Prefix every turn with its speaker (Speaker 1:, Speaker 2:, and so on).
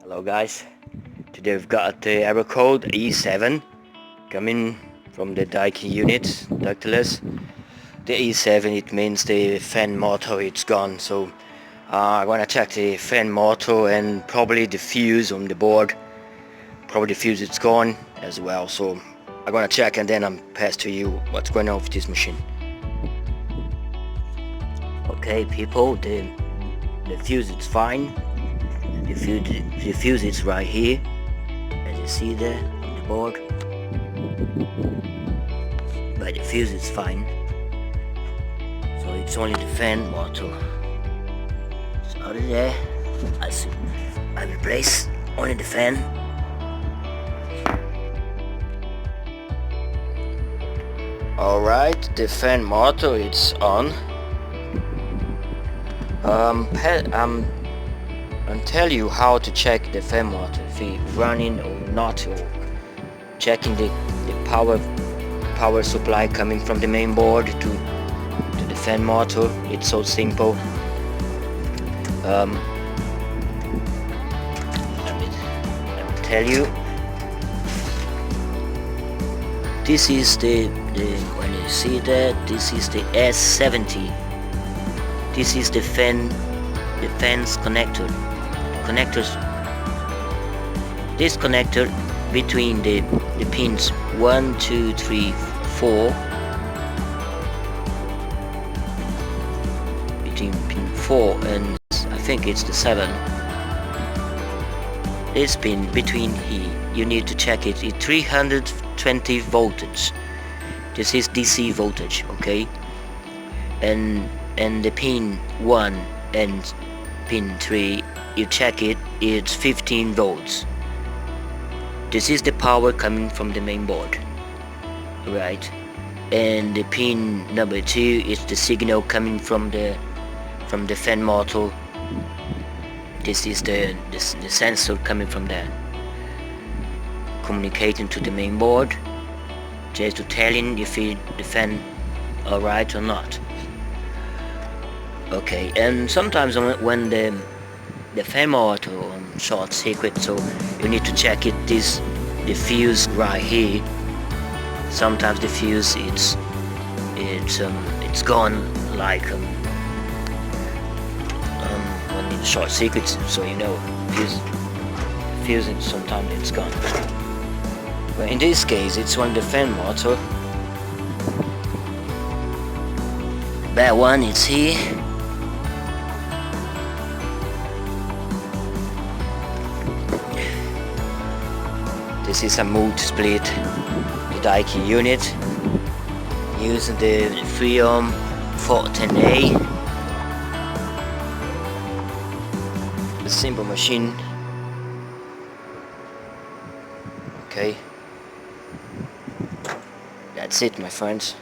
Speaker 1: Hello guys, today we've got the error code E7 coming from the Daikin unit, ductless. The E7, it means the fan motor it's gone, so I'm gonna check the fan motor and probably the fuse on the board. Probably the fuse it's gone as well, so I'm gonna check and then I'm pass to you what's going on with this machine. Okay people, the fuse is fine. The fuse is right here, as you see there on the board, but the fuse is fine, so it's only the fan motor. So out of there, I replace only the fan. Alright, the fan motor is on. I'll tell you how to check the fan motor, if it's running or not, or checking the power supply coming from the main board to the fan motor. It's so simple. Let me tell you. This is the when you see that, this is the S70. This is the fan's connectors. This connector between the pins 1, 2, 3, 4, between pin 4 and I think it's the 7. This pin between here, you need to check it. It's 320 voltage. This is DC voltage, okay? And the pin 1 and pin 3, you check it, it's 15 volts. This is the power coming from the main board, right? And the pin number 2 is the signal coming from the fan motor. This is the sensor coming from there, communicating to the main board, just to telling if the fan alright or not. Okay, and sometimes when the fan motor on short circuit, so you need to check it. The fuse right here. Sometimes the fuse it's gone, like when it's short circuit, so you know fuse sometimes it's gone. But in this case, it's on the fan motor. That one is here. This is a mood split, the Daikin unit, using the Friotec 410A. A simple machine. Okay, that's it, my friends.